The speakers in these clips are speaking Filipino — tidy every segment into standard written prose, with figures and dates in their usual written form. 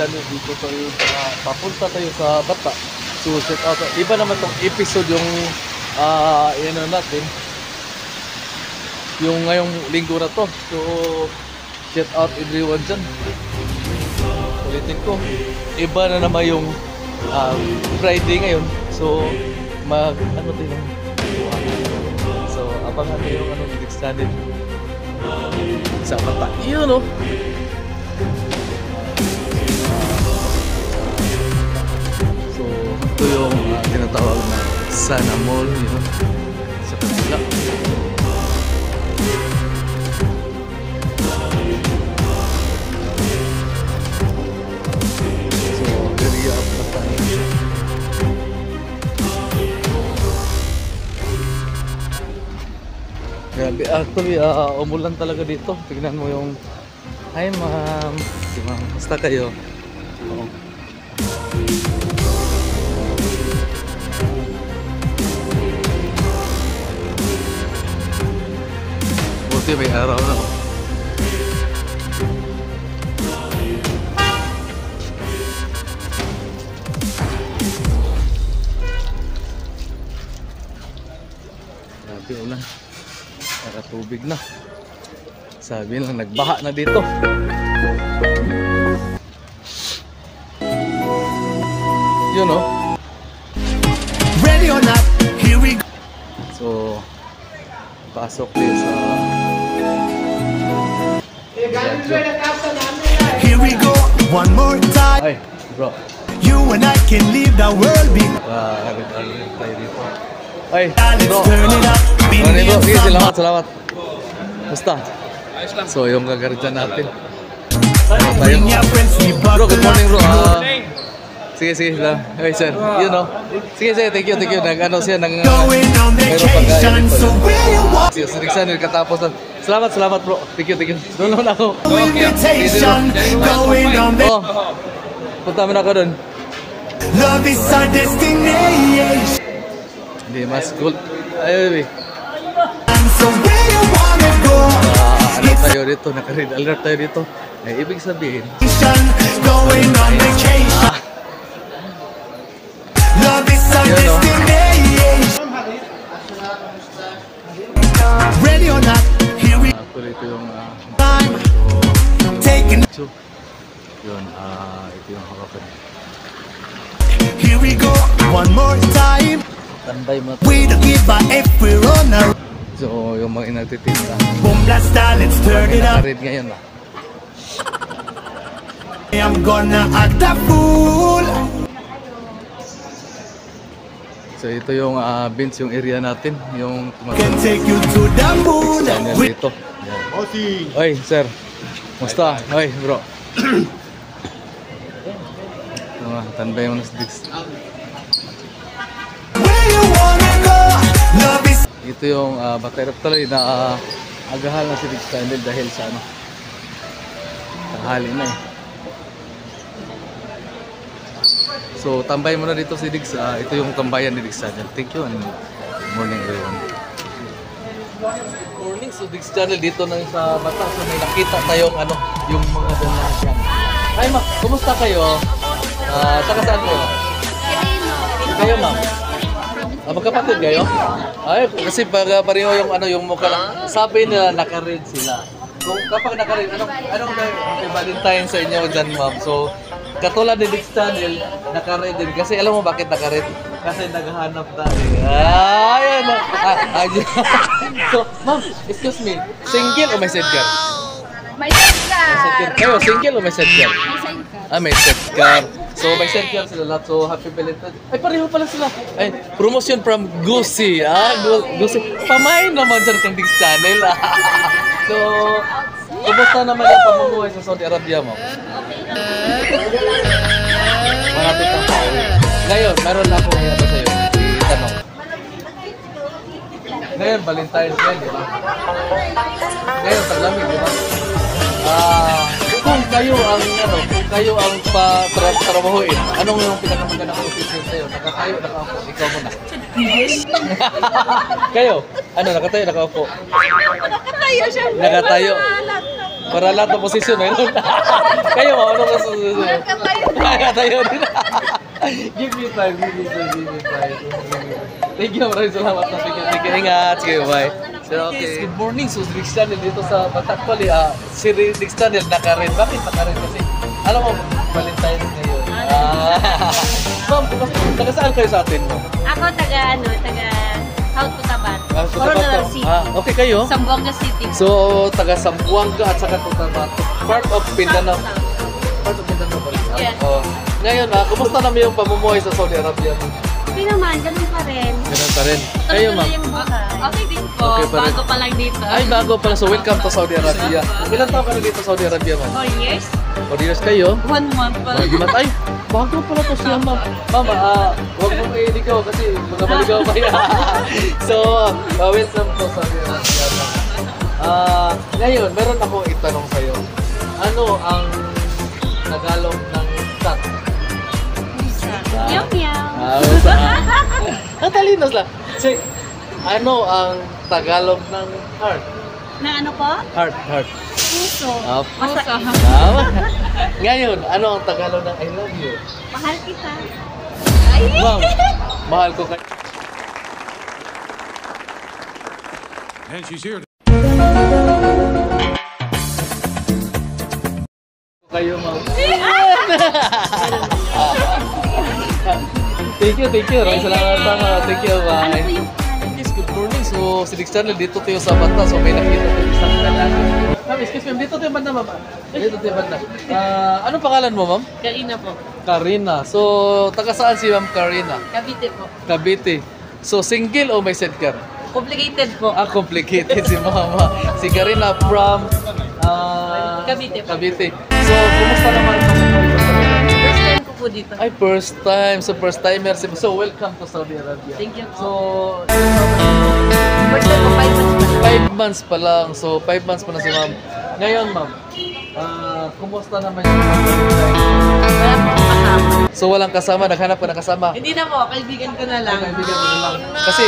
channel dito tayo papunta tayo sa Bata. So check out, iba naman tong episode yung natin yung ngayong linggo na to. So shout out everyone dyan. Ulitin ko, iba na naman yung Friday ngayon. So ano tayo, so abangan tayo yung next channel sa Bata. Yun o. So ito yung tinatawag na Sana Mall yun sa kanila. Actually, umulan talaga dito. Tignan mo yung... Hi ma'am. Si ma'am, basta kayo. Oo. Buti may araw na. Grabe ulan. Para tubig na. Sabi lang nagbaha na dito. Yun o. Ready or not, here we go. So pasok din sa here we go, one more time. Ay, bro. You and I can leave the world behind. Tayo dito. Ay, bro. Bro, salamat. Basta. So, yung gagaridyan natin. Bro, good morning bro. Sige lang. Hey sir, you know. Sige, thank you. Nag-ano siya, mayroon pagkain dito. Sige, siriksan, katapos. Salamat bro. Thank you. Doon naman ako. Punta mo na ako doon. Love is our destination. Hindi, mas cool. Ayun, baby. Ano tayo dito? Naka-red alert tayo dito. Ay, ibig sabihin love is our destination. Ready or not, here we go. Ito yung taking yun, ito yung hawakan. Here we go, one more time. Tanday mo. We don't give a if we're on our... So, yung mga inatitinda. Boom, blast, let's turn it up. Naka-red ngayon na. I'm gonna act a fool. So, ito yung Vince, yung area natin. Yung can take you to the moon. Dito. Yeah. Oy, sir. Musta? Oy, bro. Tanday mo na sa Dix. Ito yung baterap tuloy na agahal na si Dix Channel dahil sa ano, tanghali na eh. So tambay mo na dito si Dix. Ito yung tambayan ni Dix Channel. Thank you and good morning everyone. Good morning. So Dix Channel dito na sa Bata. So may nakita tayong ano, yung mga donasyon. Hi ma, kumusta kayo? Saka saan kayo? Kayo ma'am? Magkapatid kayo? Ay, kasi pag pareho yung ano, yung mukha lang. Sabi nila naka-red sila. So kapag naka-red, anong Valentine sa inyo dyan ma'am? So katulad ni Dix Channel, naka-red din. Kasi alam mo bakit naka-red? Kasi naghahanap tayo. Ayan na. So ma'am, excuse me, single o may sidecar? May sidecar. Kayo, single o may sidecar? May sidecar. May sidecar. So may sidecar sila lahat. So happy Valentine. Ay, pareho pala sila. Ay, promotion from Gucci. Gucci. Pamain naman dyan kang Dix Channel. So, kumusta naman yung pamumuhay sa Saudi Arabia mo? Malapit na tayo. Ngayon, meron na akong hiyata sa'yo. Itanong. Ngayon, Valentine's Day, di ba? Ngayon, taglamig, di ba? Kung kayo ang patrabahuin, anong yung pinakamagandang position sa'yo? Nakatayo, nakaupo, ikaw muna. Kayo, nakatayo, nakaupo? Nakatayo siya. Nakatayo. Para lahat ng posisyon meron. Kayo ma'am, ano ka susunod? Welcome tayo. Kaya tayo din. Give me time, give me time. Thank you, maraming salamat. Sige, ingat. Sige, bye. So, okay. Good morning, so Dix Channel dito sa Batakpali. Si Dix Channel naka-red. Bakit naka-red? Kasi, alam mo, Valentine's ngayon. Ma'am, taga saan kayo sa atin, ma'am? Ako taga South Cotabato. Coronadal City. Okay kayo? Zamboanga City. So, taga Zamboanga at saka Cotabato. Part of Mindanao. Part of Mindanao ba rin? Yes. Ngayon, kumusta naman yung pamumuhay sa Saudi Arabia? Okay naman, ganun pa rin. Ganun pa rin. Kayo, ma'am? Okay din po. Okay pa rin. Bago pa lang dito. Ay, bago pala. So, welcome to Saudi Arabia. Ilan taon ka na dito sa Saudi Arabia, ma'am? 4 years? 4 years kayo? 1 month pa lang. Ay, bago pala to siya, ma'am. Ma'am, huwag mo kayo iligaw kasi mga maligaw pa yan. So, welcome to Saudi Arabia, ma'am. Ngayon, meron akong itanong sa'yo. Ano ang Tagalog ng cat? Meow meow. Ang talinos lang. Check. Ano ang Tagalog ng heart? Na ano po? Heart. Puso. Puso. Tama. Ngayon, ano ang Tagalog ng I love you? Mahal kita. Ay! Ma'am, mahal ko kayo. And she's here. Kayo, ma'am. Thank you. Maraming salamat, ma'am. Thank you, Ano bye. po yung Yes, good morning. So, si Dix Channel, dito tayo sa banda. So, may nakita tayo isang lalaki. Ma'am, excuse me, dito tayo banda, ma'am. Dito tayo banda. Anong pangalan mo, ma'am? Karina po. Karina. So, taga saan si ma'am Karina? Cavite po. Cavite. So, single o may sidecar? Complicated po. Complicated si mama. Si Karina from Cavite po. Cavite. So, kumusta naman ang pamumuhay sa Saudi Arabia? First time ko po dito. Ay, first time. So, first timer. So, welcome to Saudi Arabia. Thank you po. So, First time ko 5 months pa. 5 months pa lang. So, 5 months pa na si ma'am. Ngayon, ma'am, kumusta naman yung Valentine's? Wala po akong kasama. So, walang kasama. Naghanap ka ng kasama. Hindi na po, kaibigan ko na lang. Kaibigan mo na lang. Kasi,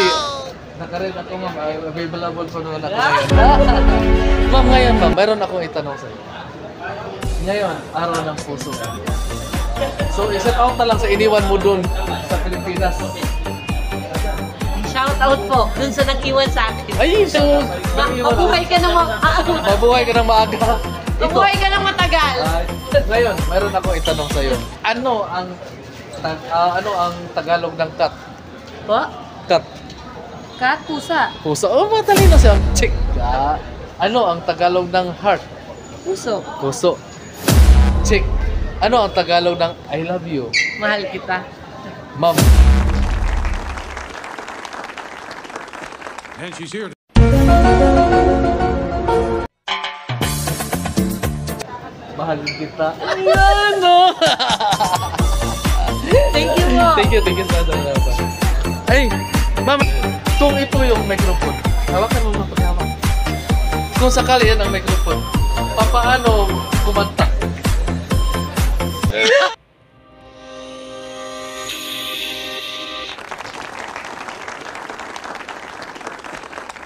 nakarin ako, ma'am. Available pa naman ako ngayon. Ma'am, ngayon, ma'am, mayroon akong itanong sa'yo. Ngayon, araw ng puso. So, i-set out na lang sa iniwan mo dun sa Pilipinas. Shout out po dun sa nag-iwan sa akin. Ay, so, Mabuhay ka ng mabuhay ka ng maaga. mabuhay ka ng matagal. Ngayon, mayroon akong itanong sa'yo. Ano ang Tagalog ng cat? Po? Cat. Kat, pusa. Puso. Oh, matalino siya. Check. Ano ang Tagalog ng heart? Puso. Puso. Check. Ano ang Tagalog ng I love you? Mahal kita. Ma'am. And she's here. Mahal kita. Ayan, no? Thank you po. Thank you sa salamat. Ay, ma'am, kung ito yung microphone, hawakan mo mga paghawak. Kung sakali yan ang microphone, paano kumanta?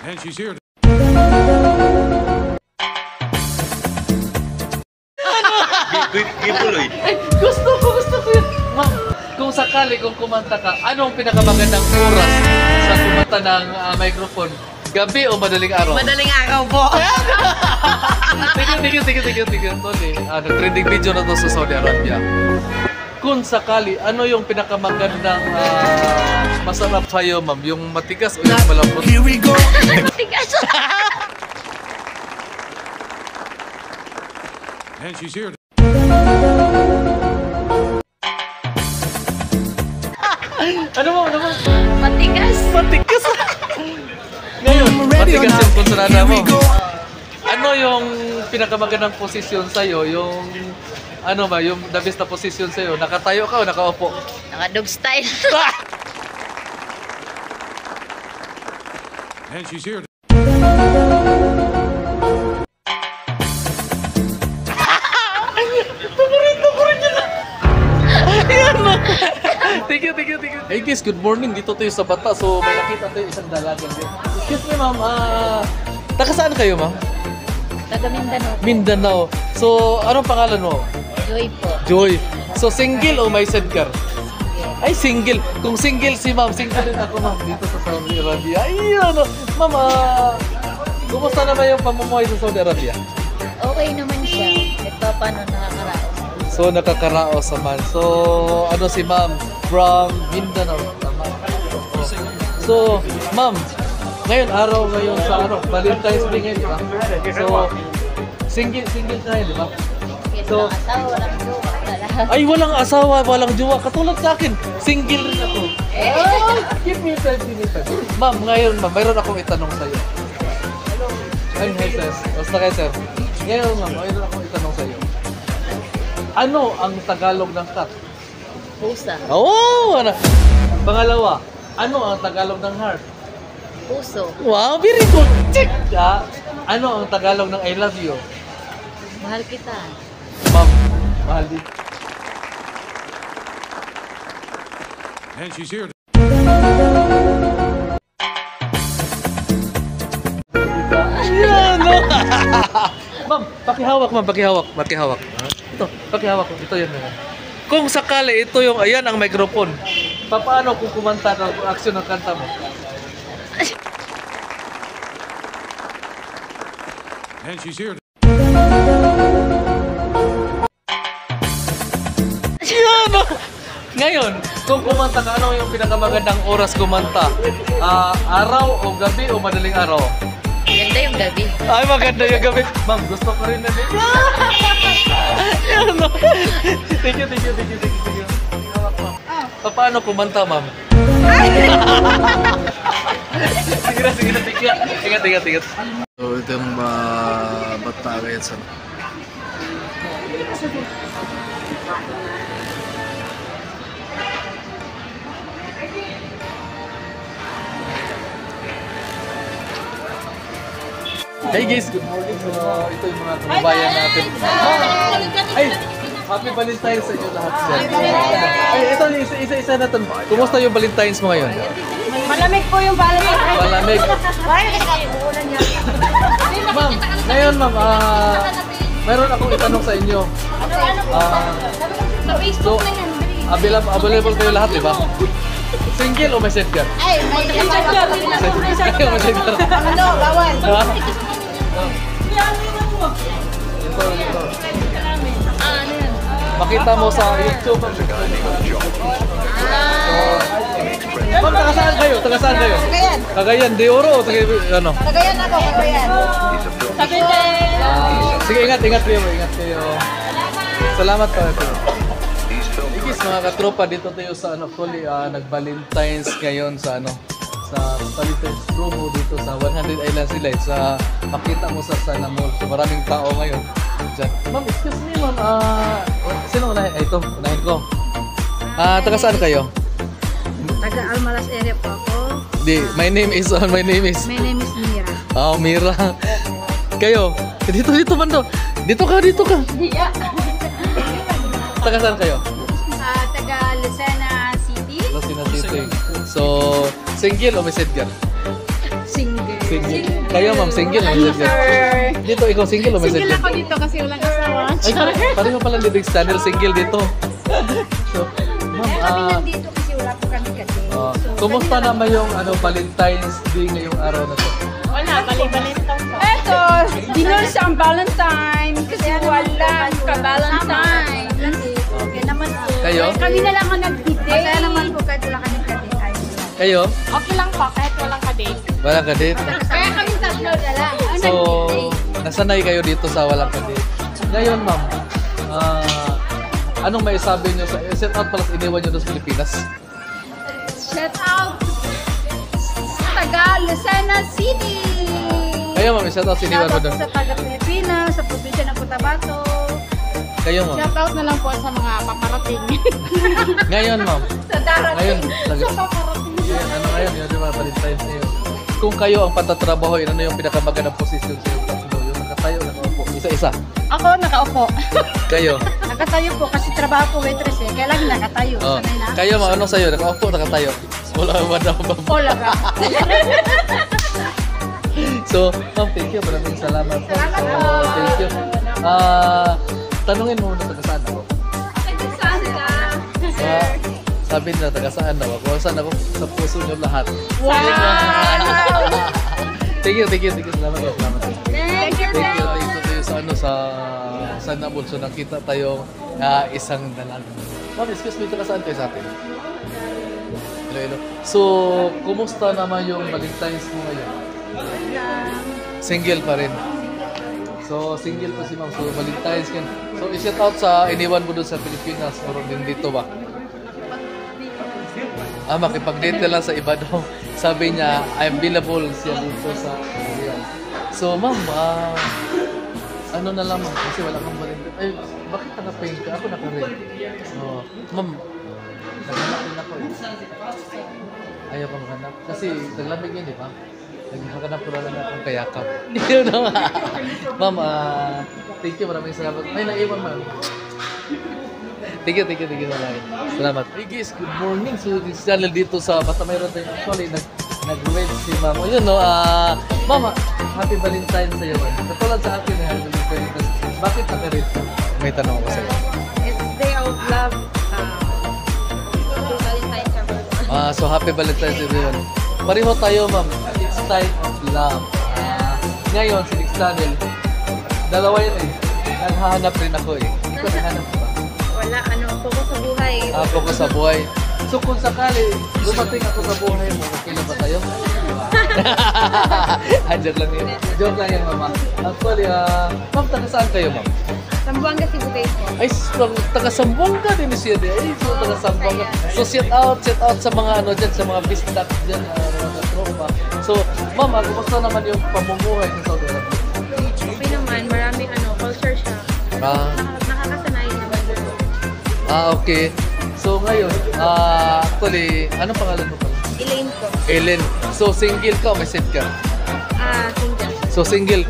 And she's here. Ay, gusto ko yun. Ma'am, kung sakali, kung kumanta ka, anong pinakamagandang oras sa kumanta ng microphone? Gabi o madaling araw? Madaling araw po. Thank you, Tony. Trending video na to sa Saudi Arabia. Kung sakali, ano yung pinakamagandang masarap sa'yo, ma'am? Yung matigas o yung malambot? Here we go. Matigas. And she's here. Ano mo? Matigas. Matigas! Ngayon, matigas yung kontrada mo. Ano yung pinakamagandang posisyon sa'yo? Yung, ano ba, yung the best na posisyon sa'yo? Nakatayo ka o nakaupo? Naka-dog style. And she's here. Thank you. Hey guys, good morning. Dito tayo sa Bata. So, may nakita tayo isang dalaga. Excuse me, ma'am. Taga saan kayo, ma'am? Taga Mindanao. Mindanao. So, anong pangalan mo? Joy po. Joy. So, single o may sidecar? Ay, single. Kung single si ma'am, single din ako ma'am dito sa Saudi Arabia. Ay, ano. Ma'am, kumusta naman yung pamumuhay sa Saudi Arabia? Okay naman siya. Ito paano nakakaraos. So, nakakaraos naman. So, ano si ma'am? From Mindanao. Tama. So, ma'am, ngayon, araw ngayon sa Valentine's Day ngayon, di ba? So, single tayo, di ba? So, Walang asawa, walang jowa. ay, walang asawa, walang jowa. Katulad sa akin, single rin ako. Give me time, give me time. Ma'am, ngayon, ma'am, mayroon akong itanong sa'yo. Ay, hi, sir. Basta kayo, sir. Ngayon, ma'am, mayroon akong itanong sa'yo. Ano ang Tagalog ng cat? Pusa. Oh, ano? Pangalawa, ano ang Tagalog ng heart? Puso. Wow, very good. Check! Ano ang Tagalog ng I love you? Mahal kita. Ma'am, mahal din. And she's here. Ayan, no? Ma'am, pakihawak. Ito, pakihawak ko. Ito yun. Kung sakali ito yung, ayan ang microphone. Paano kung kumanta ka, kung action ng kanta mo? And she's here. Ayan, no? Ngayon, kung kumanta ka, ano yung pinakamagandang oras kumanta? Araw o gabi o madaling araw? Ganda yung gabi. Ay, maganda yung gabi. Ma'am, gusto ko rin na din. Ayan, no? Thank you. Paano kumanta, ma'am? Sige na. Ingat. So, ito yung bata ngayon sa... Hey guys, good morning. So, ito yung mga kababayan natin. Ay, happy Valentine's sa inyo lahat, sir. Ay, ito, isa na ito. Kumusta yung Valentine's mo ngayon? Malamig po yung Valentine's. Malamig. Ma'am, ngayon ma'am, mayroon akong itanong sa inyo. Sa Facebook na yan. Available kayo lahat, di ba? Single o may sidecar? Ay, may sidecar. Single o may sidecar? Ano, bawal. Ha? Ito. Ano yan? Makita mo sa YouTube. Ma'am, taga saan kayo? Cagayan. Cagayan de Oro o taga ano? Cagayan ako, Cagayan. Sige, ingat kayo. Salamat pa. Igis, mga katropa, dito tayo sa actually nag-Valentine's ngayon sa Valentine's promo dito sa 100 Islands Delight sa makita mo sa Sana Mall. So maraming tao ngayon dyan. Ma'am, excuse me ma'am, sino unahin? Ito, unahin ko. Taga saan kayo? Taga Almalas area po ako. My name is My name is Mira. Mira. Kayo? Dito bando. Dito ka. Iya. Taga saan kayo? Taga Lucena City. Lucena City. So, single o may sidecar? Single. Kayo ma'am, single o may sidecar? Dito, ikaw single o may Single sidecar? ako dito kasi walang asawa. Ay, pareho pala ni Diggs Channel, single dito. So, Kami ma'am, nandito kasi wala po kami kasi. kumusta naman yung Valentine's Day ngayong araw na to? Wala, bali-balintang po. Eto, dinursa ang Valentine kasi wala ka-Valentine. Okay naman po. Kayo? Kami na lang ang nag-date. Masaya naman po kahit wala kami ka-date. Kayo? Okay lang po kahit walang ka-date. Walang kadate? Kaya kami tatlo na lang. So, nasanay kayo dito sa walang kadate. Ngayon ma'am, anong may sabi nyo sa set out pala iniwan nyo doon sa Pilipinas? Shout out taga Lucena City. Kayo ma'am, set out iniwan mo doon. Sa taga Pilipinas, sa probinsya ng Cotabato. Kayo ma'am. Shout out na lang po sa mga paparating. Ngayon ma'am. Sa darating. Ngayon, Sa paparating. Ano ngayon, yun yung mga Valentine's Day. Kung kayo ang patatrabahoin, ano yung pinakamagandang posisyon sa iyo? Yung nakatayo, nakaupo. Isa-isa. Ako nakaupo. Kayo. Nakatayo po kasi trabaho ko waitress eh. Kaya lagi nakatayo. Oh. Sanay na. Kayo ma'am, ano sa'yo? Nakaupo, nakatayo. Wala ba daw ba? Wala ka. So, ma'am, thank you. Maraming salamat po. So, thank you. Tanungin mo muna taga saan ako. Saan ka? Sabi nila taga saan ako. Kung saan ako, sa puso nyo lahat. Wow! Thank you. Salamat. Thank you, Thank you tayo sa ano sa Nabol. So nakita tayo isang dalaga. Ma'am, excuse me, taga saan kayo sa atin? Hello. So, kumusta naman yung Valentine's mo ngayon? Single pa rin. So, single pa si ma'am. So, Valentine's ka. So, i-shout out sa iniwan mo doon sa Pilipinas. Meron din dito ba? Makipag-date lang sa iba daw. Sabi niya, I'm available siya dito sa Korea. So, ma'am, ano na lang ma'am? Kasi wala kang Valentine. Ay, bakit naka-paint ka? Ako naka-red. Ma'am, naghanap din ako eh. Ayaw ko maghanap. Kasi naglamig yun, di ba? Naghanap ko lang akong kayakap. Yun na nga. Ma'am, thank you. Maraming salamat. Ay, naiwan ma'am. Thank you Salamat. Hey guys, good morning. So, this channel dito sa basta mayroon tayo actually nag-wed si ma'am. Yun no, mama, happy Valentine's sa'yo. Katulad sa akin, happy Valentine's. Bakit naka-red ka? May tanong ako sa'yo. It's Day of Love. Valentine's everyone. So happy Valentine's everyone. Pareho tayo ma'am. It's time of love. Ngayon, si Next Channel, dalawa yun eh. Naghahanap rin ako eh. Ikaw naghahanap ba? Wala, focus sa buhay. Focus sa buhay. So kung sakali, dumating ako sa buhay mo, okay na ba tayo? Joke lang yun. Joke lang yan, mama. Actually, ma'am, taga saan kayo, ma'am? Sambuanga, Cebu po. Ay, taga Sambuanga din siya. Ay, so taga Sambuanga. So shout out sa mga ano dyan, sa mga bisdak dyan, mga tropa. So, ma'am, kumusta naman yung pamumuhay sa Saudi Arabia? Okay naman, maraming culture siya. Nakakasanay naman dito. Okay. So ngayon, actually, anong pangalan mo pala? Elaine po. Ellen. So single ka o may set ka? Single. So single.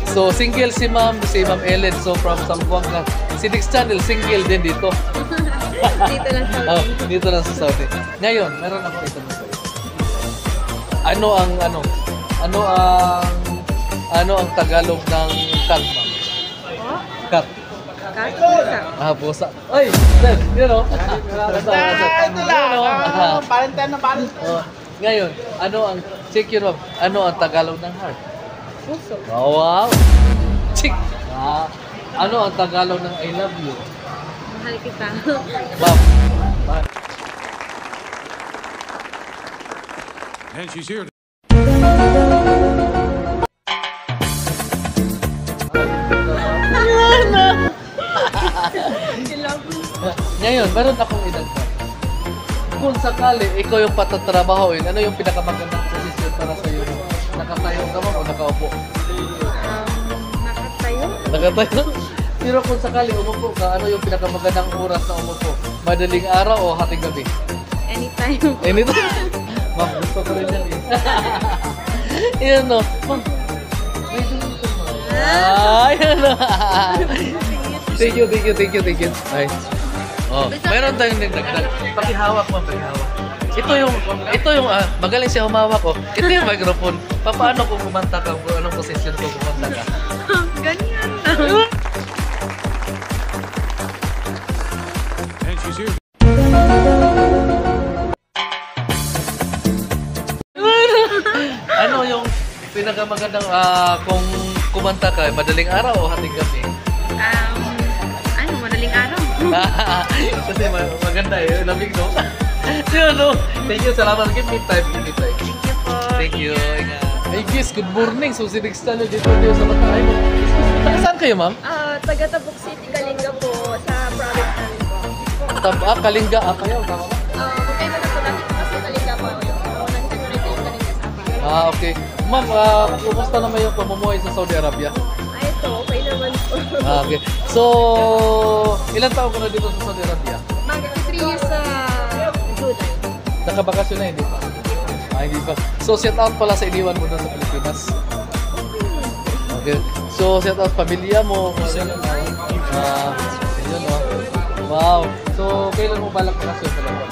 So single si Ma'am Ellen. So from Zamboanga. Si Next Channel single din dito. Dito lang sa Dito lang sa Saudi. Ngayon, meron ako ito na sa'yo. Ano ang Tagalog ng cat, ma'am? Cat. Pusa. Pusa. Ay, sir, you know. Ito lang. Valentine na Valentine. Ngayon, check yun, ma'am. Ano ang Tagalog ng heart? Puso. Oh, wow. Check. Ano ang Tagalog ng I love you? Mahal kita. Ma'am. And she's here. Ngayon, meron akong idagdag. Kung sakali, ikaw yung patatrabahoin, ano yung pinakamagandang posisyon para sa iyo? Nakatayo ka mo o nakaupo? Nakatayo. Nakatayo? Pero kung sakali umupo ka, ano yung pinakamagandang oras na umupo? Madaling araw o hating gabi? Anytime. Anytime? Ma'am, gusto ko rin yan eh. Yan no. Ma'am, may dito ma'am. Yan no. Thank you. Ay. Mayroon tayong nagdagdag. Pakihawak mo, pakihawak. Ito yung magaling siya humawak ko. Ito yung microphone. Paano kung kumanta ka? Anong position ko kumanta ka? Ganyan. And she's here. Ano yung pinakamagandang kung kumanta ka? Madaling araw o hating gabi? Madaling araw. Kasi maganda eh. Lamig no? Yun no? Thank you. Salamat. Give me time. Thank you po. Thank you. Hey guys, good morning. So si Next Channel dito sa Matay mo. Saan kayo ma'am? Taga Tabuk City, Kalinga po. Sa province namin po. Kalinga. Kayo. Tama ba? Okay ba na po natin kasi Kalinga po. Nag-security yung Kalinga sa akin. Okay. Ma'am, kumusta naman yung pamumuhay sa Saudi Arabia? Ito, okay naman po. Okay. So, ilang taon ka na dito sa Saudi Arabia? Mag-3 years sa July. Nakabakasyon na, hindi pa? Hindi pa. So, shout out pala sa iniwan mo doon sa Pilipinas. Okay. So, shout out pamilya mo. Ayun, no? Wow. So, kailan mo balak bakasyon talaga?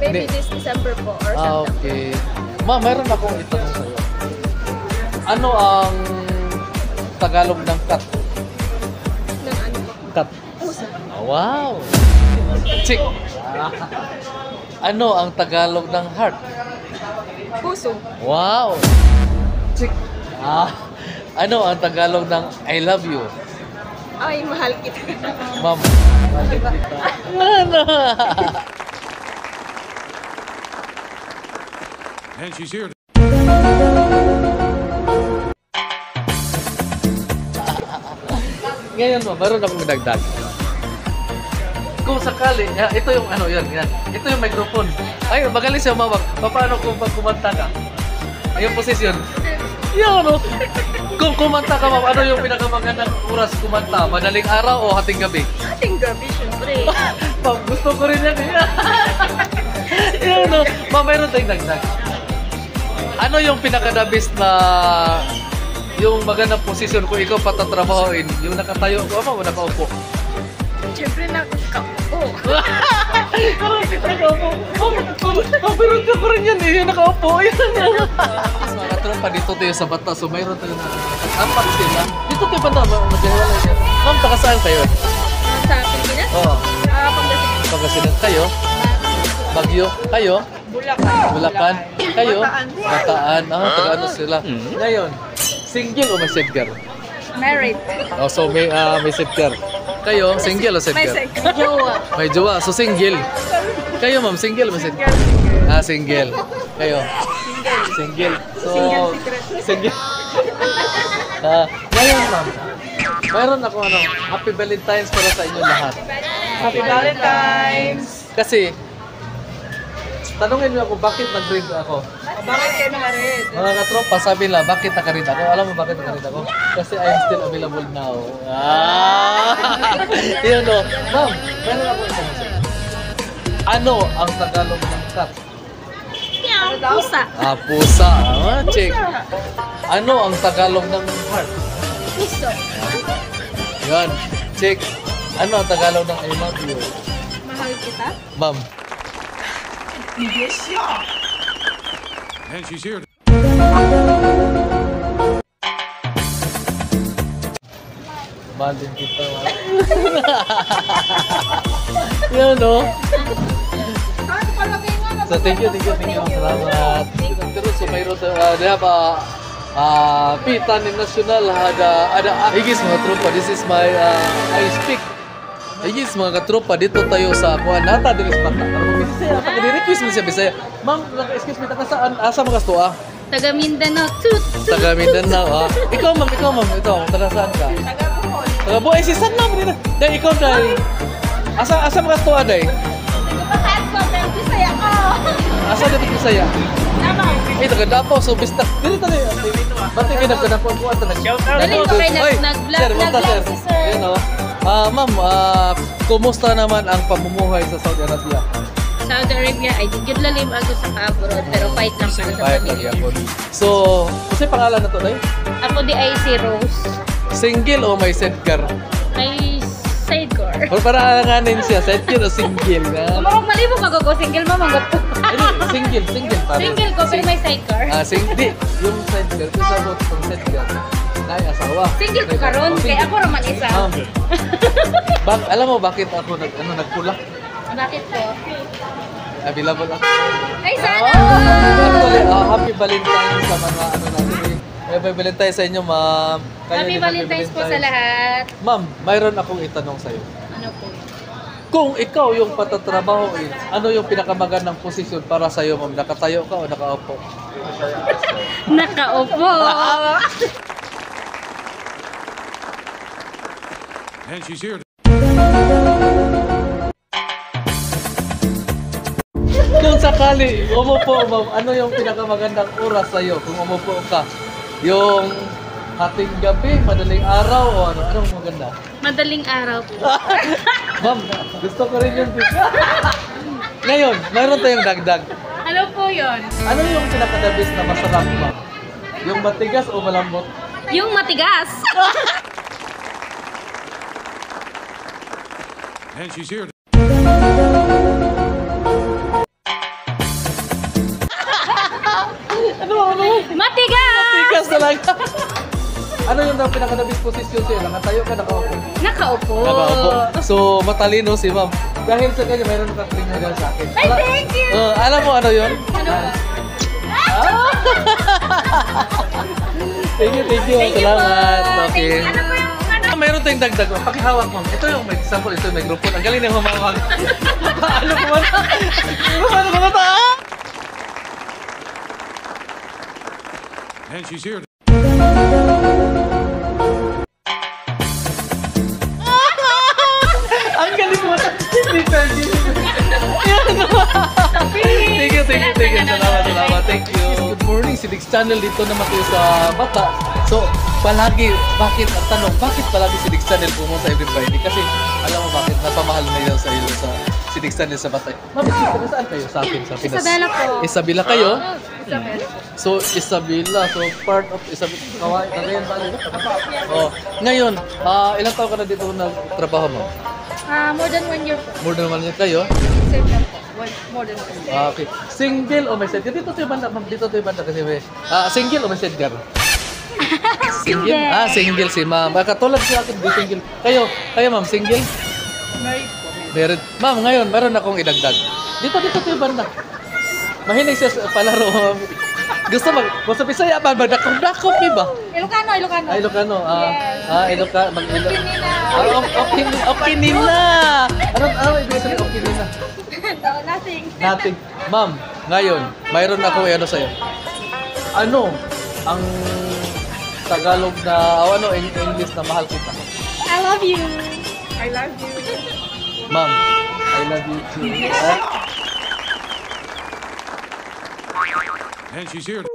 Maybe this December po or September. Okay. Ma'am, meron akong itanong sa'yo. Ano ang Tagalog ng cat? Cat. Ah, wow! Chick! Ano ang Tagalog ng heart? Puso. Wow! Chick! Ano ang Tagalog ng I love you? Ay, mahal kita. Ma'am. Ano? And she's here. Ngayon mo, meron akong dagdag. Kung sakali, ito yung ano, yan. Ito yung microphone. Ay, magaling siya umawak. Paano kung pag kumanta ka? Yung posisyon. Yan, ano? Kung kumanta ka, ma'am, ano yung pinakamagandang oras kumanta? Madaling araw o hating gabi? Ating gabi, syempre. Ma'am, gusto ko rin yan. Yan, ano? Ma'am, meron tayong dagdag. Ano yung pinakadabis na yung magandang posisyon kung ikaw patatrabahoin? Yung nakatayo ko o nakaupo? Syempre nakakaupo. Pabiron ka ko rin yan eh, yung nakaupo. Mga tropa, dito tayo sa bata. So mayroon tayo na ampak sila. Dito tayo banda, maghiwalay yan. Ma'am, taga saan kayo? Sa Pilipinas? Oo. Pangasinan. Pagkasinan kayo? Bagyo? Kayo? Bulacan? Kayo? Bataan. Taga ano sila? Ngayon, single o may sidecar? Married. Oh, so may sidecar. Kayo, single o May sidecar? second. Jowa. May jowa, so single. Kayo ma'am, single o may sidecar? Single. Kayo? Single. So, single. Ngayon ma'am, mayroon ako Happy Valentine's para sa inyo lahat. Happy Valentine's. Kasi, tanungin niyo ako bakit nag-drink ako. Bakit kayo na-married? Mga katropa, sabi nila, bakit nakaread ako? Alam mo bakit nakaread ako? Kasi I am still available now. Yun o. Ma'am, meron ako isang isa. Ano ang Tagalog ng cat? Pusa. Pusa. Check. Ano ang Tagalog ng heart? Puso. Yan. Check. Ano ang Tagalog ng I love you? Mahal kita? Ma'am. And she's here. Mahal din kita. Yun o. So thank you. Salamat. Terus so mayroon dia pa Pitan National ada higis mga tropa. This is my I speak. Higis mga katropa dito tayo sa kuan nata diri sa bata. Bisaya pag di-request mo siya Bisaya. Ma'am, excuse me ta saan asa mga to Taga Mindanao. Tut. Taga Mindanao Ikaw ma'am, ito taga saan ka? Taga Buhay si San ma'am dito. Dai ikaw dai. Asa mga to dai? Bisaya ko. Asa dito Bisaya? Taga Davao, so bista. Dili tayo. Bati kayo nagkanapuan ko at Dali pa kayo nag-vlog si sir. Ma'am, kumusta naman ang pamumuhay sa Saudi Arabia? Saudi Arabia ay di gyud lalim ako sa abroad pero fight lang para sa Kahit lagi pamilya. ako. So, kasi pangalan na to, Day? Ako di ay si Rose. Single o may sidecar? May sidecar. O para alanganin siya, sidecar o single? Kumurong malibo ko single mama gapo. Single pare. Single ko pero may sidecar. Hindi. Yung sidecar, kung sabot yung sidecar, ay asawa. Single ko karon kay ako raman isa. Alam mo bakit ako nagpula? Bakit ko? Available ako. Ay sana. Actually, Happy Valentine's sa mga natin. Happy Valentine's sa inyo, ma'am. Happy Valentine's po sa lahat. Ma'am, mayroon akong itanong sa'yo. Ano po? Kung ikaw yung patatrabahoin, ano yung pinakamagandang posisyon para sa'yo, ma'am? Nakatayo ka o nakaupo? Nakaupo. And she's here. Kung sakali, umupo, ma'am, ano yung pinakamagandang oras sa'yo kung umupo ka? Yung hating gabi, madaling araw, o ano? Anong maganda? Madaling araw po. Ma'am, gusto ko rin yung Ngayon, mayroon tayong dagdag. Ano po yon? Ano yung pinakadabis na masarap, ma'am? Yung matigas o malambot? Yung matigas. And she's here. Ano? Matigas! Matigas talaga. ano ang pinaka-best position sa'yo? Nakatayo ka, nakaupo? Nakaupo. Nakaupo. So, matalino si ma'am. Dahil sa kanya, mayroon kang free medal sa akin. Ay, thank you! Alam mo ano yun? Ano ba? Thank you. Thank you Salamat. po. Okay. Ano po yung ano? Mayroon tayong dagdag. Pakihawak mo. Ito yung may example. Ito yung may grupo. Ang galing na humawak. Ano ko ba? Ano ko ba? And she's here. Ang galing mo. Hindi pwede. Thank you. Salamat. Thank you. Good morning. Si Dix Channel dito naman tayo sa Bata. So, palagi, bakit palagi si Dix Channel pumunta every Friday? Kasi, alam mo bakit, napamahal na yun sa iyo sa si Dix Channel sa Bata. Ma'am, saan kayo sa akin? Sa Pinas? Isabela po. Isabela kayo? Isabela. So, Isabela. So, part of Isabela. Cagayan Valley. Oh. Ngayon, ilang taon ka na dito nagtrabaho mo? More than 1 year po. More than 1 year kayo? Same lang po. More than 1 year. Okay. Single o may sedgar? Dito tayo banda, ma'am. Dito tayo banda kasi may... single o may sedgar? Single? Single si ma'am. Katulad siya akin, di single. Kayo ma'am, single? Married po. Married. Ma'am, ngayon, meron akong idagdag. Dito tayo banda. Mahinig siya sa palaro. Gusto sa Bisaya ba? Dakop ba? Ilocano. Ay, Ilocano. Ilocano. Okay Nothing. nila. Ano ibig sabihin okay nila? Nothing. Nothing. Ma'am, ngayon, mayroon ako ano sa'yo. Ano ang Tagalog na, o ano, English na mahal kita? I love you. I love you. Ma'am, I love you too. And she's here.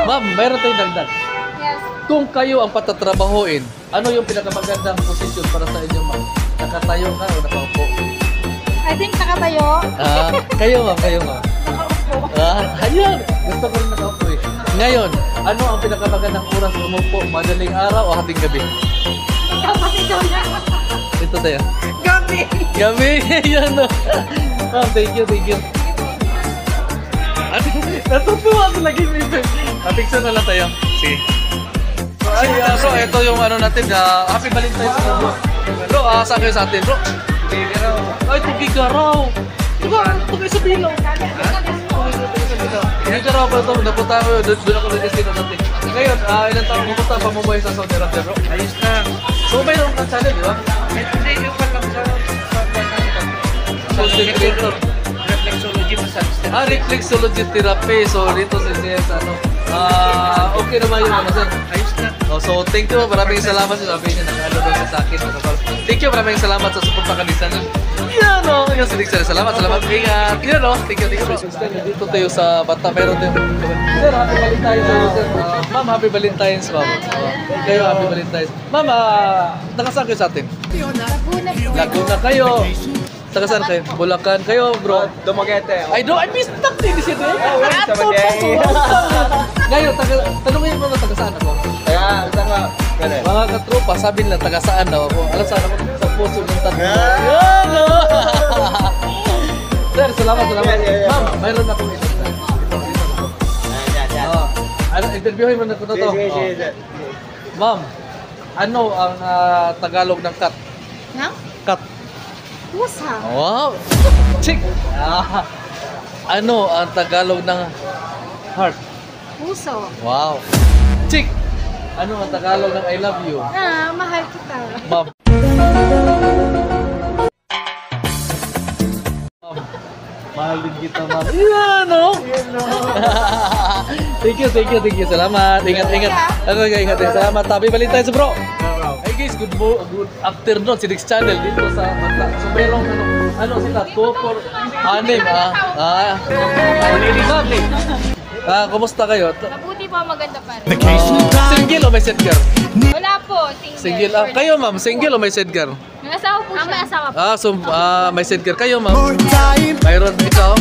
Ma'am, mayroon tayong dagdag. Yes. Kung kayo ang patatrabahuin, ano yung pinakamagandang posisyon para sa inyo, ma'am? Nakatayo ka o nakaupo? I think nakatayo. Kayo, ma'am. Ayun. Gusto ko rin nakaupo eh. Ngayon, ano ang pinakamagandang oras umupo? Madaling araw o hating gabi? Ito tayo. Gabi. Yan o. Ma'am, thank you. Natutuwa ako lagi. Picture na lang tayo. Sige. So, bro, ito yung ano natin. Happy Valentine's bro. Bro, saan kayo sa atin, bro? Tugigaraw. Ay, Tugigaraw. Diba? Tugay sa Bilaw. Tugigaraw ba ito? Napunta ko. Doon ako nag-destino natin. Ngayon, ilang taon pumunta pa mumuhay sa Saudi Arabia, bro? Ayos na. So, mayroon kang channel, di ba? Hindi, yung palang sa Content creator. reflexology massage. Reflexology therapy. So, dito si CS, okay naman yung ano, sir. Ayos na. So, thank you. Maraming salamat sa sabi niya. Nakalo daw siya sa akin. Thank you. Maraming salamat sa support pa kanisa niyo. Yan o. Yung sinig sir. Salamat. Ingat. Yan o. Thank you. Dito tayo sa Bata. Meron tayo. Sir, happy Valentine's. Sir. Ma'am, happy Valentine's, ma'am. Kayo, happy Valentine's. Ma'am, nakasaan kayo sa atin? Laguna po. Laguna kayo. Taga saan kayo? Bulacan kayo, bro? Dumaguete. I missed that thing. Is it? Sabagay. Ngayon, tanongin mo na taga saan ako? Kaya, saan ka? Ganun. Mga katropa, sabi nila taga saan daw ako. Alam saan ako? Sa puso ng tanong. Ah! Yan o! Sir, salamat. Yeah. Ma'am, mayroon akong ito. Interviewin mo na ito. Sige. Ma'am, ano ang Tagalog ng cat? Nang? Cat. Pusa. Wow! Chick! Ano ang Tagalog ng heart? Puso. Wow! Chick! Ano ang Tagalog ng I love you? Mahal kita. Ma'am. Mahal din kita, ma'am. Yan, no? Thank you. Salamat. Ingat. Ingat. Salamat. Happy Valentine's, bro. Hey guys, good afternoon. Si Dix Channel dito sa Bata. So, merong sila? 2, 4, 6. Kumusta kayo? Mabuti po, maganda pa rin. Single o may sedgar? Wala po, single. Single. Kayo, ma'am. Single o may sedgar? May asawa po siya. May asawa po. May sedgar kayo, ma'am. Mayroon ikaw?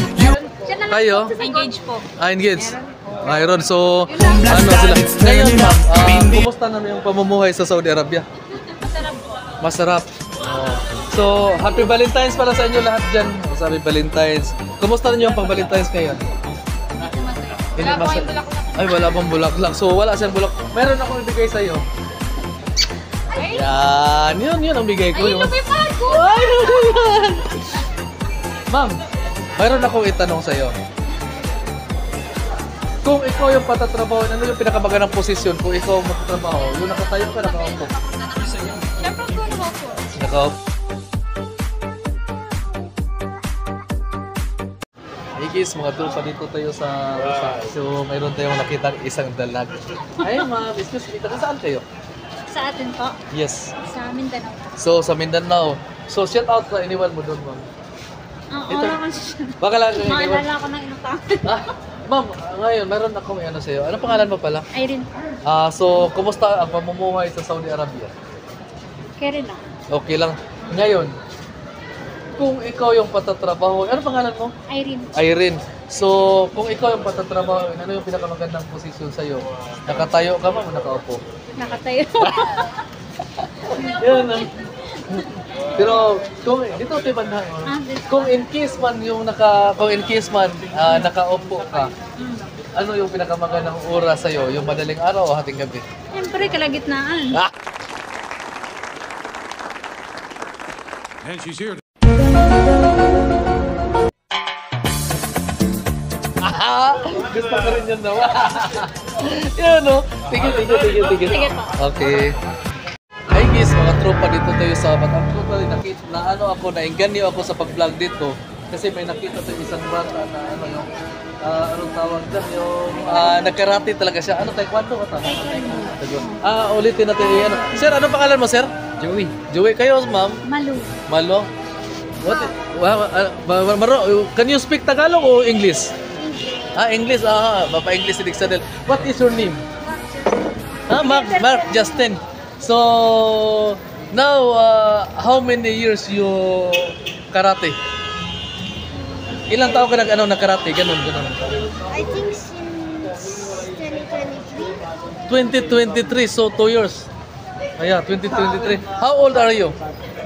Siya na lang Kayo? po. Engage po. Engaged. Mayroon. So, sila. Ngayon, ma'am, kumusta naman yung pamumuhay sa Saudi Arabia? Masarap po. Masarap. So, happy Valentine's para sa inyo lahat dyan. Happy Valentine's. Kumusta ninyo ang pang-Valentine's ngayon? Medyo masaya. Hindi mas- Ay, wala bang bulaklak. So, wala siyang bulak. Meron akong ibigay sa'yo. Yan. Yun ang bigay ko. Ay, lumipad ko! Ay, yan. Ma'am, mayroon akong itanong sa'yo. Kung ikaw yung patatrabaho, ano yung pinakamagandang posisyon? Kung ikaw magtatrabaho, yung nakatayo ka, nakaupo. Siyempre ko naman po. Nakaupo. Hey guys, mga tropa dito tayo sa so mayroon tayong nakita isang dalag. Ay ma'am, excuse me, taga saan kayo? Sa atin po, Yes. sa Mindanao. So sa Mindanao. So shout out sa anyone mo doon ma'am. Ito. Wala kasi siya. Baka lang anyone. Maalala ko ng inutang. Ah, ma'am, ngayon meron akong ano sa iyo. Ano pangalan mo pala? Irene. So kumusta ang pamumuhay sa Saudi Arabia? Karen lang. Okay lang. Ngayon, kung ikaw yung patatrabaho, ano pangalan mo? Irene. Irene. So, kung ikaw yung patatrabaho, ano yung pinakamagandang posisyon sa'yo? Nakatayo ka ba o nakaupo? Nakatayo. Yan ang... Pero, kung dito tayo banda, This kung in case man nakaupo ka, ano yung pinakamagandang oras sa'yo? Yung madaling araw o hating gabi? Siyempre, kalagitnaan. Ah! And she's here. Gusto ko rin yun daw. Yan no? Tigil. Sige po. Okay. Hi guys, mga tropa dito tayo sa Batang Tropa. Nainganyo ako sa pag-vlog dito. Kasi may nakita tayo isang bata na ano yung anong tawag dyan, yung nagkarate talaga siya. Ano, taekwondo ka ta? Ulitin natin yung ano. Sir, ano pangalan mo, sir? Joey. Joey, kayo, ma'am? Malu. Malo? What? Can you speak Tagalog o English? English. English si Dixadel. What is your name? Mark Justin. So, now, how many years you karate? Ilang taon ka nag-karate? Ganun. I think since 2023, 2023, so 2 years. 2023. How old are you?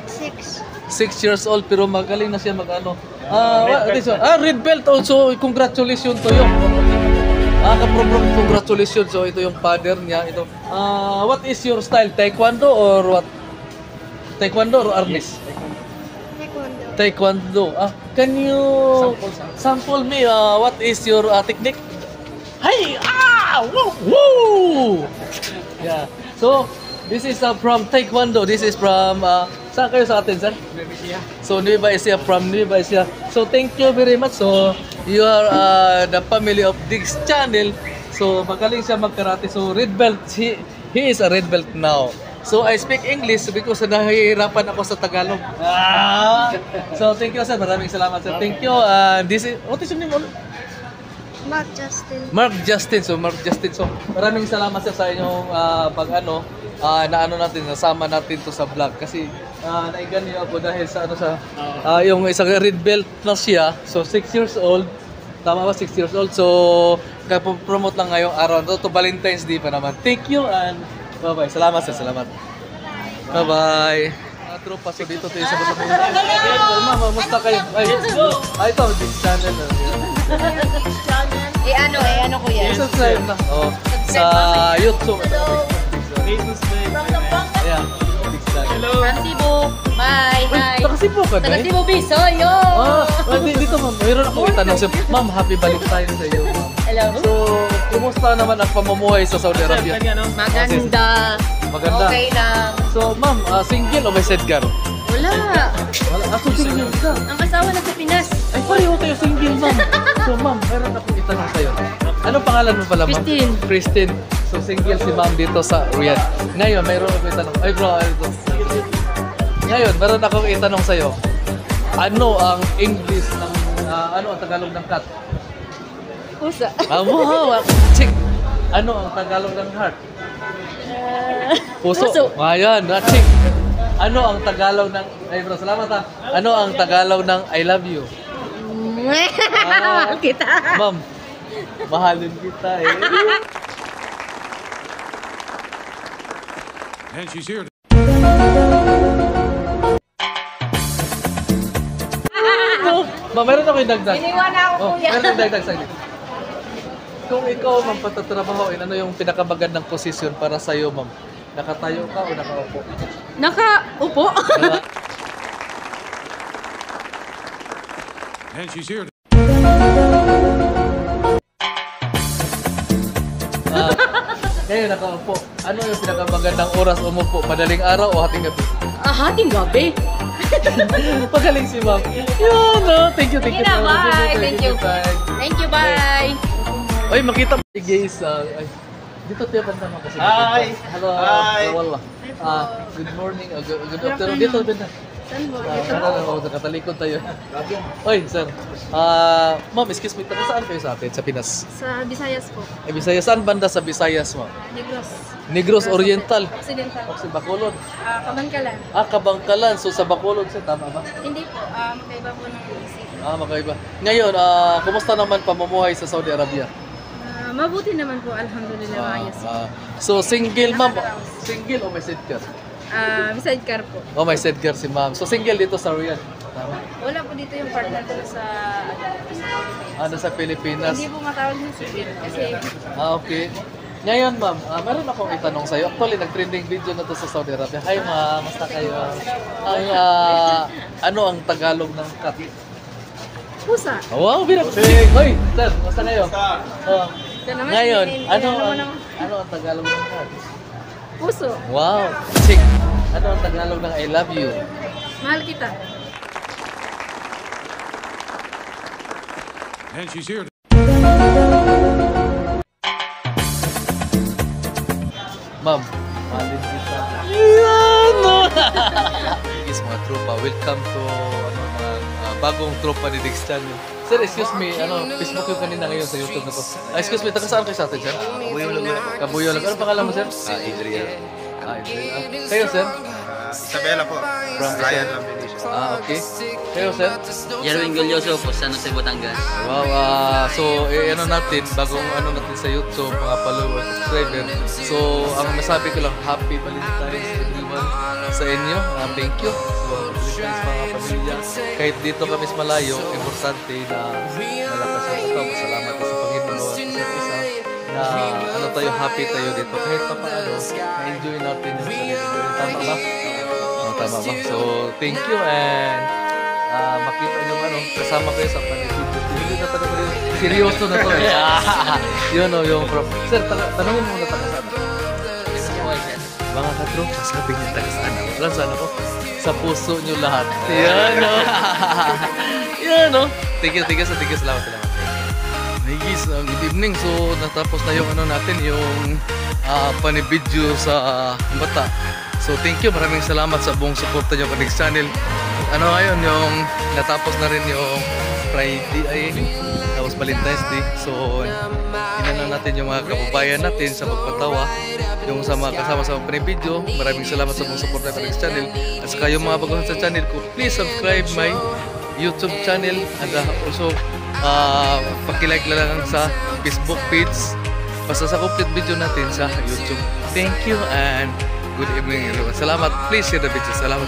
6. 6 years old, pero magaling na siya mag-ano. This one. Red belt also. Congratulations to you. Congratulations. So, ito yung father niya. Ito. What is your style? Taekwondo or what? Taekwondo or arnis? Taekwondo. Taekwondo. Can you sample me what is your technique? Hey! Woo! Woo! Yeah. So, this is from Taekwondo. This is from saan kayo sa atin, sir? So, Nueva Ecija, from Nueva Ecija. So, thank you very much. So, you are the family of Diggs Channel. So, magaling siya mag-karate. So, red belt. He is a red belt now. So, I speak English because nahihirapan ako sa Tagalog. So, thank you, sir. Maraming salamat, sir. Thank you. This is, what is your name? Mark Justin. Mark Justin. So, maraming salamat sir sa inyong nasama natin to sa vlog. Kasi, naigan niyo ako dahil sa yung isang red belt na siya. So, 6 years old. Tama ba? 6 years old. So, promote lang ngayong araw. To Valentine's Day pa naman. Thank you and bye-bye. Salamat sir. Salamat. Bye-bye. Mga tropa, so dito tayo sa Batang. Ma'am, musta kayo? Ito, Diggs Channel. Ano ko yan? I-subscribe na. Sa YouTube. Ayan. Diggs Channel. From Cebu. Bye. Hi. Taga-Cebu ka na Taga eh? Cebu, Bisoyo. Dito ma'am. Mayroon akong itanong sa'yo. Ma'am, happy Valentine's sa iyo. Hello. So, kumusta naman ang pamumuhay sa Saudi Arabia? Maganda. Maganda. Okay lang. So, ma'am, single o may sidecar? Wala. So, single ka. Ang asawa na sa Pinas. Ay, pareho tayo single, ma'am. So, ma'am, meron akong itanong sa'yo. Anong pangalan mo pala, ma'am? Christine. Christine. So, single si ma'am dito sa Riyadh. Ngayon, mayroon akong itanong. Ay, bro, ito. Ngayon, meron akong itanong sa'yo. Ano ang English ng, ano ang Tagalog ng cat? Pusa. Chick. Ano ang Tagalog ng heart? Puso. Puso. Ayan, chick. Ano ang Tagalog ng... Ay bro, salamat ha. Ano ang Tagalog ng I love you? Kita. Ma'am, mahalin kita eh. And she's here. Ma'am, meron ako yung dagdag. Iniwan ako, kuya. Meron yung dagdag sa inyo. Kung ikaw, ma'am, patatrabahoin, ano yung pinakamagandang posisyon para sa'yo, ma'am? Nakatayo ka o nakaupo? Nakaupo. And she's here. Ngayon, nakaupo. Ano yung pinakamagandang oras umupo? Madaling araw o hating gabi? Hating gabi. Pagaling si ma'am. Yun, no? Thank you, thank you. Sige na, bye. Thank you. Bye. Thank you, bye. Ay, makita mo si guys. Ay, dito tayo banda mo kasi. Hi. Hello. Hi. Wala. Good morning. Good afternoon. Dito, banda. Saan mo? Nakatalikod tayo. Oy, sir. Ma'am, excuse me. Taga saan kayo sa atin? Sa Pinas? Sa Visayas po. Visayas. Saan banda sa Visayas, ma'am? Negros. Negros Oriental. Occidental. O si Bacolod. Kabangkalan. Kabangkalan. So sa Bacolod siya, tama ba? Hindi po. Magkaiba po ng isip. Magkaiba. Ngayon, kumusta naman pamumuhay sa Saudi Arabia? Mabuti naman po. Alhamdulillah. Maayos. So single, ma'am? Single o may sidecar? Sidecar po. Oh, may sidecar si ma'am. So single dito sa Riyadh? Tama? Wala po dito yung partner ko sa Pilipinas. Sa Pilipinas? Hindi po matawag ng civil kasi Okay. Ngayon, ma'am, meron akong itanong sa'yo. Actually, nag-trending video na to sa Saudi Arabia. Hi, ma'am. Basta kayo. Ano ang Tagalog ng cat? pusa. Wow, binapsig! Hoy, sir, basta kayo? Ito naman, Ngayon, hindi ano naman ang, ano ang Tagalog ng cat? puso. Wow, chick. Ano ang Tagalog ng I love you? Mahal kita. And she's here. Ma'am, mahalin kita. Ano? Is mga tropa, welcome to bagong tropa ni Dix Channel. Sir, excuse me, Facebook yung kanina ngayon sa YouTube na to. Excuse me, taga saan kayo sa atin, sir? Kabuyo lang. Ano pangalan mo, sir? Adrian. Adrian. Kayo, sir? Isabela po. From Ryan Lambelisio. Okay. Kayo, sir? Jerwin Gulyoso po, San Jose, Batangas. Wow, so ano natin, bagong ano natin sa YouTube, mga followers, subscriber. So, ang masabi ko lang, happy Valentine's everyone sa inyo. Thank you. So, Valentine's mga pamilya. Kahit dito kami sa malayo, importante na malakas ang ito. Salamat sa Panginoon at isa't isa na ano tayo, happy tayo dito. Kahit pa paano, na-enjoy natin yung sarili. Tama ba? Tama ba? So, thank you and makita nyo kasama kayo sa panibigyo. Hindi na tanong ko seryoso na to eh. Yun o, yung from... Sir, tanongin mo muna taga saan. Mga katropa, sabi niya taga saan. Alam saan ako? Sa puso nyo lahat. Yan o. Yan o. Thank you, salamat. Nagis, good evening. So, natapos na yung ano natin, yung panibidyo sa bata. So thank you, maraming salamat sa buong suporta nyo kay Dix Channel. Ano ngayon, yung natapos na rin yung Friday, tapos Valentine's Day. So inano natin yung mga kababayan natin sa pagpatawa, yung sa mga kasama sa mga video. Maraming salamat sa buong suporta kay Dix Channel. At saka yung mga baguhan sa channel ko, please subscribe my YouTube channel and also pakilike lang sa Facebook page. Basta sa complete video natin sa YouTube. Thank you and good evening everyone. Salamat. Please share the video. Salamat.